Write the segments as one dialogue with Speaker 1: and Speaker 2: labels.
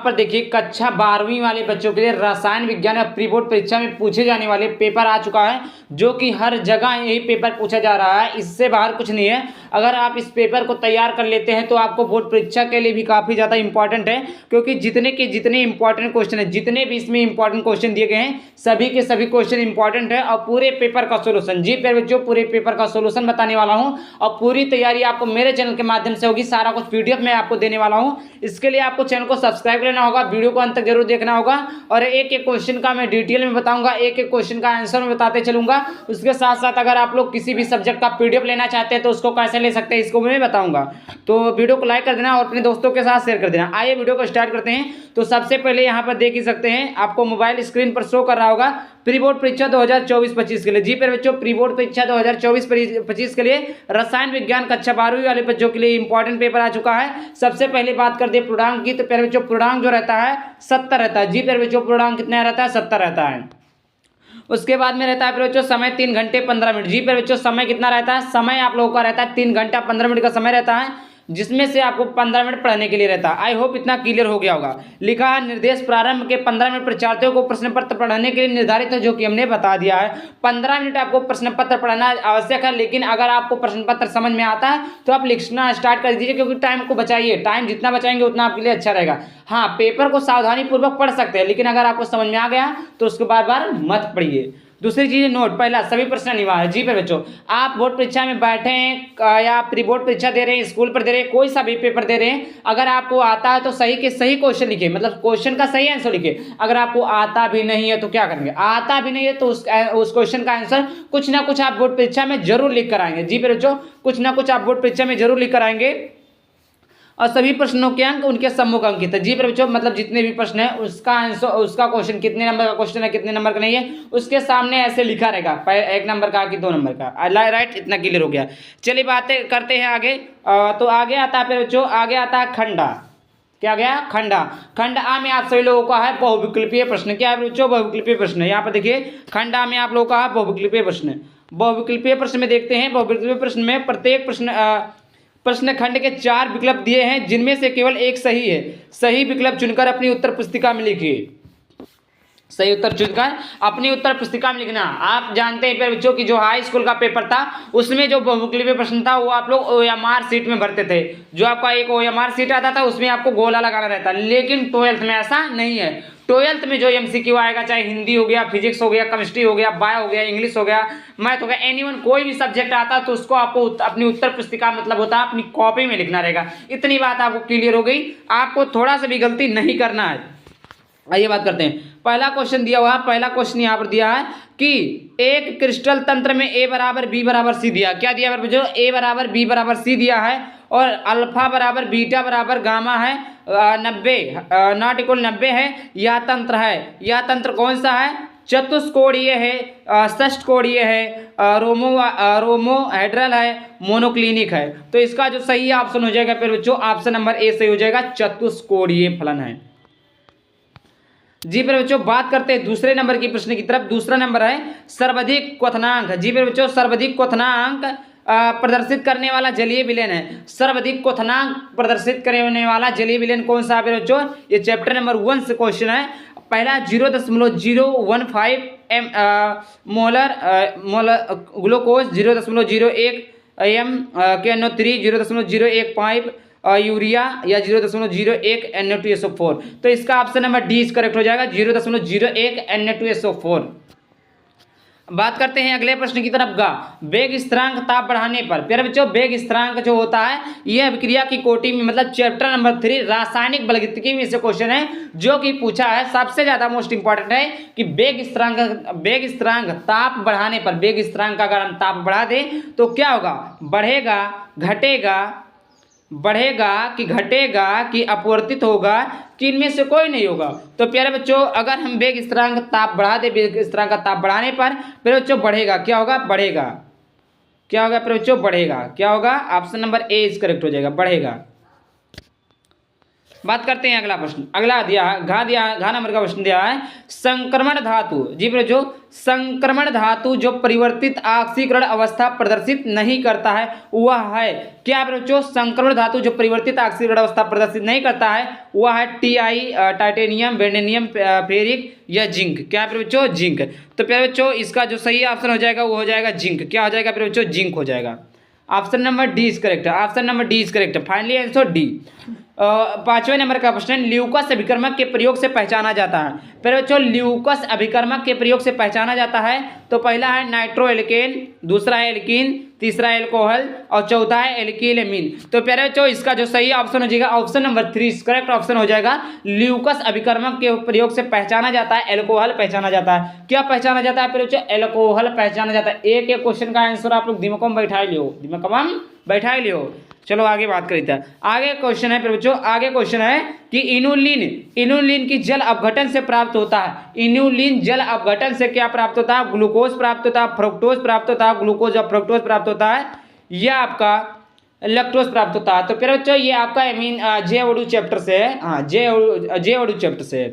Speaker 1: पर देखिए कक्षा 12वीं वाले बच्चों के लिए रसायन विज्ञान प्री बोर्ड परीक्षा में पूछे जाने वाले पेपर आ चुका है, जो कि हर जगह यही पेपर पूछा जा रहा है, इससे बाहर कुछ नहीं है। अगर आप इस पेपर को तैयार कर लेते हैं तो आपको बोर्ड परीक्षा के लिए भी काफ़ी ज़्यादा इंपॉर्टेंट है, क्योंकि जितने के जितने इंपॉर्टेंट क्वेश्चन है, जितने भी इसमें इंपॉर्टेंट क्वेश्चन दिए गए हैं, सभी के सभी क्वेश्चन इंपॉर्टेंट है और पूरे पेपर का सोल्यूशन, जी प्यारे बच्चों, पूरे पेपर का सोल्यूशन बताने वाला हूँ और पूरी तैयारी आपको मेरे चैनल के माध्यम से होगी। सारा कुछ पीडीएफ में आपको देने वाला हूँ। इसके लिए आपको चैनल को सब्सक्राइब करना होगा, वीडियो को अंत तक जरूर देखना होगा और एक एक क्वेश्चन का मैं डिटेल में बताऊंगा, एक एक क्वेश्चन का आंसर में बताते चलूंगा। उसके साथ साथ अगर आप लोग किसी भी सब्जेक्ट का पीडीएफ लेना चाहते हैं तो उसको कैसे ले सकते हैं इसको मैं बताऊंगा। तो वीडियो को लाइक कर देना और अपने दोस्तों के साथ शेयर कर देना। आइए वीडियो को स्टार्ट करते हैं। तो सबसे पहले यहाँ पर देख ही सकते हैं, आपको मोबाइल स्क्रीन पर शो कर रहा होगा प्री बोर्ड परीक्षा 2024-25 के लिए। जी प्यारे बच्चों, प्री बोर्ड परीक्षा 2024-25 के लिए रसायन विज्ञान कक्षा 12वीं वाले बच्चों के लिए इंपॉर्टेंट पेपर आ चुका है। सबसे पहले बात करते हैं पूर्णांक की। तो प्यारे बच्चों, पूर्णांक जो रहता है 70 रहता है। जी प्यारे बच्चों, पूर्णांक कितना रहता है? 70 रहता है। उसके बाद में रहता है प्यारे बच्चों समय 3 घंटे 15 मिनट। जी प्यारे बच्चों, समय कितना रहता है? समय आप लोगों का रहता है 3 घंटा 15 मिनट का समय रहता है, जिसमें से आपको 15 मिनट पढ़ने के लिए रहता है। आई होप इतना क्लियर हो गया होगा। लिखा है निर्देश प्रारंभ के 15 मिनट परीक्षार्थियों को प्रश्न पत्र पढ़ने के लिए निर्धारित है, जो कि हमने बता दिया है। 15 मिनट आपको प्रश्न पत्र पढ़ना आवश्यक है, लेकिन अगर आपको प्रश्न पत्र समझ में आता है तो आप लिखना स्टार्ट कर दीजिए, क्योंकि टाइम को बचाइए। टाइम जितना बचाएंगे उतना आपके लिए अच्छा रहेगा। हाँ, पेपर को सावधानी पूर्वक पढ़ सकते हैं, लेकिन अगर आपको समझ में आ गया तो उसको बार बार मत पढ़िए। दूसरी चीज नोट, पहला सभी प्रश्न अनिवार्य। जी प्यारे बच्चों, आप बोर्ड परीक्षा में बैठे हैं या प्री बोर्ड परीक्षा दे रहे हैं, स्कूल पर दे रहे हैं, कोई सा भी पेपर दे रहे हैं, अगर आपको आता है तो सही के सही क्वेश्चन लिखिए, मतलब क्वेश्चन का सही आंसर लिखिए। अगर आपको आता भी नहीं है तो क्या करेंगे? आता भी नहीं है तो उस क्वेश्चन का आंसर कुछ ना कुछ आप बोर्ड परीक्षा में जरूर लिख कर आएंगे। जी प्यारे बच्चों, कुछ ना कुछ आप बोर्ड परीक्षा में जरूर लिख कर आएंगे और सभी प्रश्नों के अंक उनके सम्मुख अंकित है। जी प्यारे बच्चों, मतलब जितने भी प्रश्न है उसका आंसर, उसका क्वेश्चन कितने नंबर का क्वेश्चन है, कितने नंबर का नहीं है, उसके सामने ऐसे लिखा रहेगा 1 नंबर का कि 2 नंबर का। राइट, इतना क्लियर हो गया। चलिए बातें करते हैं आगे। तो आगे आता है प्यारे बच्चों, आगे आता है खंडा। क्या गया? खंडा। खंड आ में आप सभी लोगों का है बहुविकल्पीय प्रश्न। क्या है बच्चों? बहुविकल्पीय प्रश्न। यहाँ पर देखिए खंड आ में आप लोगों का है बहुविकल्पीय प्रश्न। बहुविकल्पीय प्रश्न में देखते हैं, बहुविकल्पीय प्रश्न में प्रत्येक प्रश्न खंड के 4 विकल्प दिए हैं, जिनमें से केवल एक सही है। सही विकल्प चुनकर अपनी उत्तर पुस्तिका में लिखिए। सही उत्तर चुनकर अपनी उत्तर पुस्तिका में लिखना। आप जानते हैं बच्चों की जो हाई स्कूल का पेपर था उसमें जो बहुविकल्पीय प्रश्न था वो आप लोग ओएमआर सीट में भरते थे। जो आपका एक ओएमआर सीट आता था उसमें आपको गोला लगाना रहता, लेकिन 12th में ऐसा नहीं है। 12th में जो एमसीक्यू आएगा, चाहे हिंदी हो गया, फिजिक्स हो गया, केमिस्ट्री हो गया, बायो हो गया, इंग्लिश हो गया, मैथ हो गया, एनीवन कोई भी सब्जेक्ट आता तो उसको आपको अपनी उत्तर पुस्तिका मतलब होता है अपनी कॉपी में लिखना रहेगा। इतनी बात आपको क्लियर हो गई, आपको थोड़ा सा भी गलती नहीं करना है। आइए बात करते हैं। पहला क्वेश्चन दिया हुआ, पहला क्वेश्चन यहाँ पर दिया है कि एक क्रिस्टल तंत्र में A बराबर B बराबर C दिया। क्या दिया है बच्चों? A बराबर B बराबर C दिया है और अल्फा बराबर बीटा बराबर गामा है 90 नॉट इक्वल 90 है। यह तंत्र है, यह तंत्र कौन सा है? चतुष्कोणीय है, षष्ठकोणीय है, रोमोहेड्रल है, मोनोक्लिनिक है। तो इसका जो सही ऑप्शन हो जाएगा फिर बच्चों ऑप्शन नंबर ए सही हो जाएगा, चतुष्कोणीय फलन है। जी प्यारे बच्चों, बात करते हैं दूसरे नंबर की प्रश्न की तरफ। दूसरा नंबर है सर्वाधिक क्वथनांक। जी प्यारे बच्चों, सर्वाधिक क्वथनांक प्रदर्शित करने वाला जलीय विलयन है। सर्वाधिक क्वथनांक प्रदर्शित करने वाला जलीय विलयन कौन सा है प्यारे बच्चों? ये चैप्टर नंबर 1 से क्वेश्चन है। पहला 0.015 मोलर ग्लूकोज, 0.01 KNO3, 0.015 यूरिया या 0.01 Na2SO4। तो इसका option number D is correct हो जाएगा, 0.01 Na2SO4। बात करते हैं अगले प्रश्न की तरफ गा। वेग स्थिरांक ताप बढ़ाने पर। प्यारे बच्चों, वेग स्थिरांक जो होता है यह अभिक्रिया की कोटि में मतलब चैप्टर नंबर 3 रासायनिक बलगतिकी में से क्वेश्चन है, जो कि पूछा है। सबसे ज्यादा मोस्ट इंपॉर्टेंट है कि वेग स्थिरांक ताप बढ़ाने पर, वेग स्थिरांक का अगर हम ताप बढ़ा दें तो क्या होगा? बढ़ेगा, घटेगा, बढ़ेगा कि घटेगा कि अपवर्तित होगा कि इनमें से कोई नहीं होगा। तो प्यारे बच्चों, अगर हम वेग स्थिरांक ताप बढ़ा दें, वेग स्थिरांक का ताप बढ़ाने पर प्यारे बच्चों बढ़ेगा। क्या होगा? बढ़ेगा। क्या होगा प्यारे बच्चों? बढ़ेगा। क्या होगा? Option number A is correct हो जाएगा, बढ़ेगा। बात करते हैं अगला प्रश्न। अगला दिया है घा नंबर का प्रश्न दिया है संक्रमण धातु। जी जो संक्रमण धातु जो परिवर्तित ऑक्सीकरण अवस्था प्रदर्शित नहीं करता है वह है क्या बच्चों? संक्रमण धातु जो परिवर्तित ऑक्सीकरण अवस्था प्रदर्शित नहीं करता है वह है टीआई, टाइटेनियम, वेनेनियम, फेरिक या जिंक। क्या बच्चों? जिंक। तो प्यारे बच्चों इसका जो सही ऑप्शन हो जाएगा वो हो जाएगा जिंक। क्या हो जाएगा प्यारे बच्चों? जिंक हो जाएगा। Option number D is correct. Option number D is correct. Finally answer D. पांचवें नंबर का प्रश्न ल्यूकस अभिकर्मक के प्रयोग से पहचाना जाता है। फिर बच्चों ल्यूकस अभिकर्मक के प्रयोग से पहचाना जाता है तो पहला है नाइट्रोएल्केन, दूसरा है एल्कीन, तीसरा है एल्कोहल और चौथा है एल्किल एमीन। तो प्यारे बच्चों इसका जो सही ऑप्शन हो जाएगा ऑप्शन नंबर 3 करेक्ट ऑप्शन हो जाएगा। ल्यूकस अभिकर्मक के प्रयोग से पहचाना जाता है एल्कोहल पहचाना जाता है। क्या पहचाना जाता है प्यारे बच्चों? एल्कोहल पहचाना जाता है। एक एक क्वेश्चन का आंसर आप लोग दिमाग में बैठा लियो, दिमाग में बैठा लियो। चलो आगे बात करते हैं। आगे क्वेश्चन है बच्चों, आगे क्वेश्चन है कि इनुलिन की जल अपघटन से प्राप्त होता है। इनुलिन जल अपघटन से क्या प्राप्त होता है? ग्लूकोज प्राप्त होता है, फ्रुक्टोज प्राप्त होता है, ग्लूकोज और फ्रुक्टोज प्राप्त होता है या आपका लैक्टोज प्राप्त होता है। तो फिर बच्चों ये आपका जे वुड चैप्टर से है। हाँ जे वुड चैप्टर से है।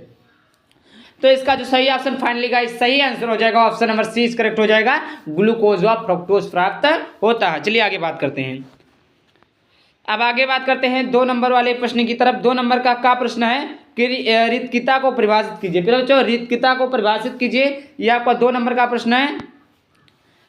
Speaker 1: तो इसका जो सही ऑप्शन फाइनली का सही आंसर हो जाएगा ऑप्शन नंबर सी करेक्ट हो जाएगा। ग्लूकोज व फ्रुक्टोज प्राप्त होता है। चलिए आगे बात करते हैं। अब आगे बात करते हैं 2 नंबर वाले प्रश्न की तरफ। 2 नंबर का प्रश्न है कि रिक्तता को परिभाषित कीजिए। फिर बच्चों रिक्तता को परिभाषित कीजिए, ये आपका 2 नंबर का प्रश्न है।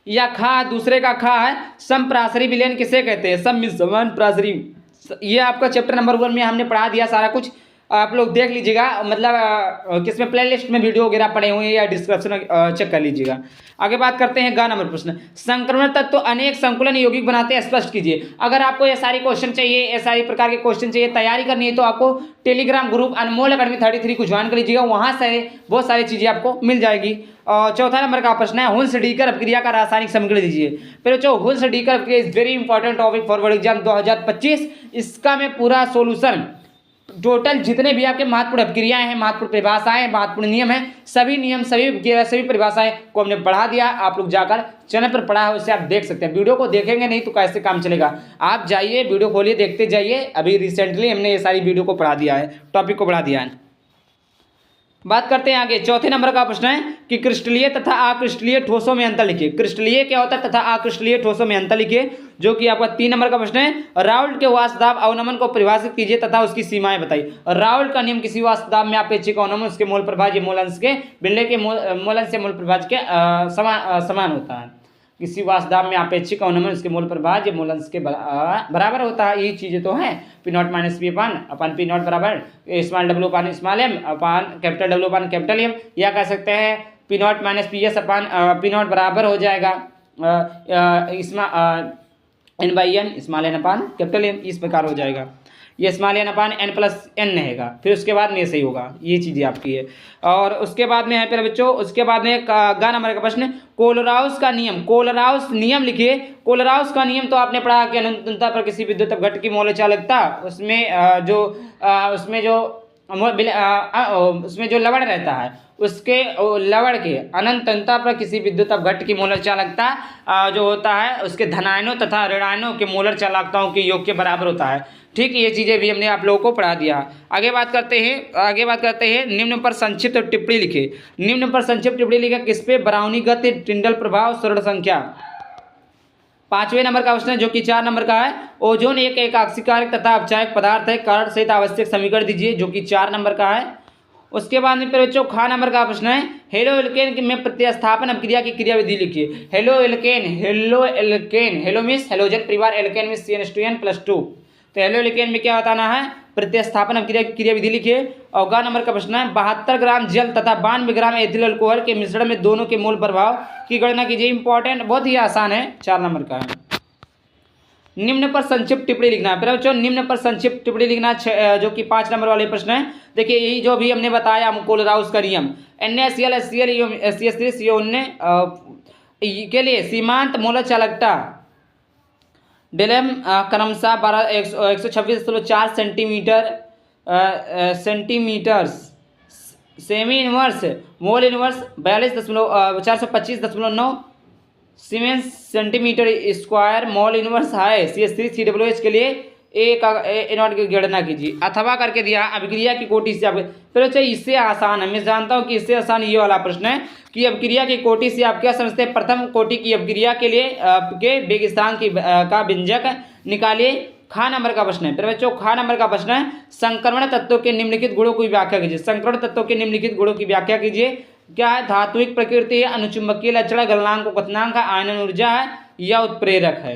Speaker 1: या खा दूसरे का खा है समप्रासरी विलयन किसे कहते हैं? सम्मिश्रण प्रासरी। ये आपका चैप्टर नंबर 1 में हमने पढ़ा दिया सारा कुछ, आप लोग देख लीजिएगा। मतलब किसमें प्लेलिस्ट में वीडियो वगैरह पड़े हुए हैं या डिस्क्रिप्शन चेक कर लीजिएगा। आगे बात करते हैं गा नंबर प्रश्न। संक्रमण तत्व तो अनेक संकुलन यौगिक बनाते हैं, स्पष्ट कीजिए। अगर आपको ये सारी क्वेश्चन चाहिए, ये सारी प्रकार के क्वेश्चन चाहिए, तैयारी करनी है तो आपको टेलीग्राम ग्रुप अनमोल अकेडमी 33 को ज्वाइन कर लीजिएगा। वहाँ से बहुत सारी चीज़ें आपको मिल जाएगी। और चौथा नंबर का प्रश्न है हुंस डीकर अपक्रिया का रासायनिक समीकरण दीजिए। फिर जो हुंस डीकर अपक्रिया is very important topic for board exam 2025। इसका मैं पूरा सोल्यूशन टोटल जितने भी आपके महत्वपूर्ण अपक्रियाएं हैं, महत्वपूर्ण परिभाषाएं, महत्वपूर्ण नियम हैं, सभी नियम सभी परिभाषाएं को हमने पढ़ा दिया। आप लोग जाकर चैनल पर पढ़ा है उससे आप देख सकते हैं। वीडियो को देखेंगे नहीं तो कैसे काम चलेगा? आप जाइए वीडियो खोलिए देखते जाइए। अभी रिसेंटली हमने ये सारी वीडियो को पढ़ा दिया है, टॉपिक को पढ़ा दिया है। बात करते हैं आगे। चौथे नंबर का प्रश्न है कि क्रिस्टलीय तथा अक्रिस्टलीय ठोसों में अंतर लिखिए। क्रिस्टलीय क्या होता है तथा अक्रिस्टलीय ठोसों में अंतर लिखिए, जो कि आपका 3 नंबर का प्रश्न है। राउल्ट के वाष्पदाब अवनमन को परिभाषित कीजिए तथा उसकी सीमाएं बताइए। राउल्ट का नियम किसी वाष्पदाब में अपेक्षिक अवनमन उसके मोल प्रभाज्य मूल अंश के बिल्ले के मूल अंश से मूल प्रभाज्य के समान होता है। किसी वाष्पदाब में अपेक्षिक अवनमन उसके मोल प्रभाज्य मूल अंश के बराबर होता है। यही चीज़ें तो हैं। P naught minus P upon P naught बराबर small W upon small M upon capital W upon capital M, या कह सकते हैं P naught minus P S upon P naught बराबर हो जाएगा N by N small N upon capital M. इस प्रकार हो जाएगा। ये small N upon N plus N रहेगा। फिर उसके बाद में ये सही होगा। ये चीज़ें आपकी है। और उसके बाद में है फिर बच्चों, उसके बाद में गा नंबर का प्रश्न कोलराउस का नियम। कोलराउस नियम लिखिए। कोलराउस का नियम तो आपने पढ़ा कि अनंतता पर किसी विद्युत अपघट्ट की मोल चालकता उसमें जो लवण रहता है उसके लवण के अनंतता पर किसी विद्युत अपघट्ट की मोलर चालकता जो होता है उसके धनायनों तथा ऋणायनों के मोलर चालकताओं के योग के बराबर होता है। ठीक, ये चीज़ें भी हमने आप लोगों को पढ़ा दिया। आगे बात करते हैं निम्न पर संक्षिप्त टिप्पणी लिखे। निम्न पर संक्षिप्त टिप्पणी लिखे किस पे? ब्राउनीगत टिंडल प्रभाव सरल संख्या। 5वें नंबर का प्रश्न है जो कि 4 नंबर का है। ओजोन एक एकाक्षीकारक तथा अपचायक पदार्थ है, कारण सहित आवश्यक समीकरण दीजिए, जो कि 4 नंबर का है। उसके बाद में बच्चों खा नंबर का प्रश्न है हेलो एल्केन में प्रतिस्थापन अपक्रिया की क्रियाविधि लिखिए। Halo alkane hello means halogen परिवार, एल्केन मीन्स CN2N+2। तो हेलो एल्केन में क्या बताना है? प्रतिस्थापन अपक्रिया की क्रियाविधि लिखिए। और गा नंबर का प्रश्न है 72 ग्राम जल तथा 92 ग्राम एथिल अल्कोहल के मिश्रण में दोनों के मोल प्रभाव की गणना कीजिए। इंपॉर्टेंट, बहुत ही आसान है, 4 नंबर का है। निम्न पर संक्षिप्त टिप्पणी लिखना है। फिर बच्चों निम्न पर संक्षिप्त टिप्पणी लिखना जो कि 5 नंबर वाले प्रश्न है। देखिए यही जो भी हमने बताया कोलराउस का नियम NaCl HCl CH3 CO19 के लिए सीमांत मोलर चालकता डेलम क्रमशः 126.4 centimetre semi inverse mole inverse 425.9 siemens centimetre square mole inverse है। CH3 COOH के लिए ए का ए नॉट की गणना कीजिए। अथवा करके दिया अभिक्रिया की कोटि से आप, फिर अच्छा इससे आसान है, मैं जानता हूँ कि इससे आसान ये वाला प्रश्न है कि अभिक्रिया की कोटि से आप क्या समझते हैं। प्रथम कोटि की अभिक्रिया के लिए आपके वेग स्थान की का व्यंजक निकालिए। खा नंबर का प्रश्न है। फिर बच्चों खा नंबर का प्रश्न है, संक्रमण तत्वों के निम्नलिखित गुणों की व्याख्या कीजिए। संक्रमण तत्वों के निम्नलिखित गुणों की व्याख्या कीजिए। क्या है, धात्विक प्रकृति है, अनुचुंबकीय लक्षण, गलनांक क्वथनांक, आयनन ऊर्जा है या उत्प्रेरक है,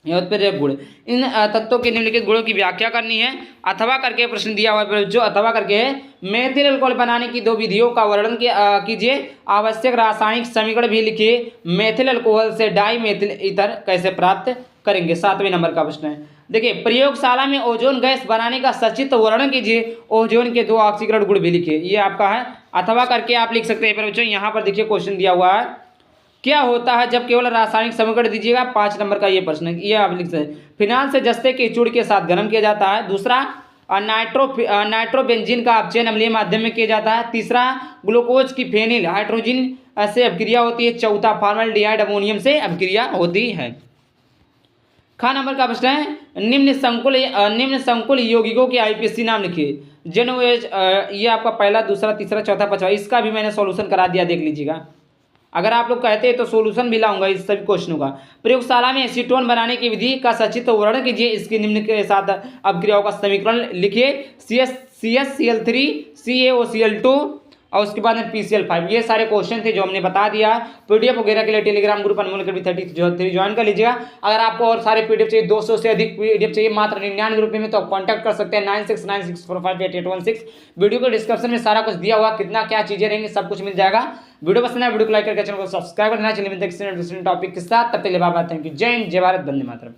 Speaker 1: यह उत्प्रेरक गुण। इन तत्वों के निम्नलिखित गुणों की व्याख्या करनी है। अथवा करके प्रश्न दिया हुआ है जो अथवा करके है, मेथिल अल्कोहल बनाने की दो विधियों का वर्णन कीजिए। आवश्यक रासायनिक समीकरण भी लिखिए। मेथिल अल्कोहल से डाई मेथिल ईथर कैसे प्राप्त करेंगे, 7वें नंबर का प्रश्न है। देखिए, प्रयोगशाला में ओजोन गैस बनाने का सचित्र वर्णन कीजिए। ओजोन के 2 ऑक्सीकरण गुण भी लिखिए। ये आपका है अथवा करके आप लिख सकते हैं। पर बच्चों यहाँ पर देखिए क्वेश्चन दिया हुआ है, क्या होता है जब केवल रासायनिक समीकरण दीजिएगा, 5 नंबर का ये प्रश्न है, ये आप लिख सकते हैं। फिनाल से जस्ते के चूड़ के साथ गर्म किया जाता है। दूसरा, नाइट्रोबेंजीन का अपचयन अम्लीय माध्यम में किया जाता है। तीसरा, ग्लूकोज की फेनिल हाइड्रोजन से अभिक्रिया होती है। चौथा, फॉर्मल्डिहाइड अमोनियम से अभिक्रिया होती है। खा नंबर का प्रश्न है, निम्न संकुल यौगिकों के आईपीसी नाम लिखिए। जेनोएज, ये आपका पहला, दूसरा, तीसरा, चौथा, पांचवा। इसका भी मैंने सॉल्यूशन करा दिया, देख लीजिएगा। अगर आप लोग कहते हैं तो सॉल्यूशन भी लाऊंगा इस सभी क्वेश्चनों का। प्रयोगशाला में एसीटोन बनाने की विधि का सचित्र वर्णन कीजिए। इसके निम्न के साथ अभिक्रियाओं का समीकरण लिखिए। CsCl3 CaOCl2 और उसके बाद में PCl5। ये सारे क्वेश्चन थे जो हमने बता दिया। पीडीएफ वगैरह के लिए टेलीग्राम ग्रुप अनमोल कभी 33 ज्वाइन कर लीजिएगा। अगर आपको और सारे पीडीएफ चाहिए, 200 से अधिक पीडीएफ चाहिए मात्र 99 रुपये में, तो आप कॉन्टैक्ट कर सकते हैं 9696458816। वीडियो को डिस्क्रिप्शन में सारा कुछ दिया हुआ, कितना क्या चीजें रहेंगी सब कुछ मिल जाएगा। वीडियो पसंद है वीडियो को लाइक करके चैनल को सब्सक्राइब करना। चलिए टॉपिक के साथ, तब तक के लिए बाय बाय, थैंक यू, जय हिंद, जय भारत, वंदे मातरम।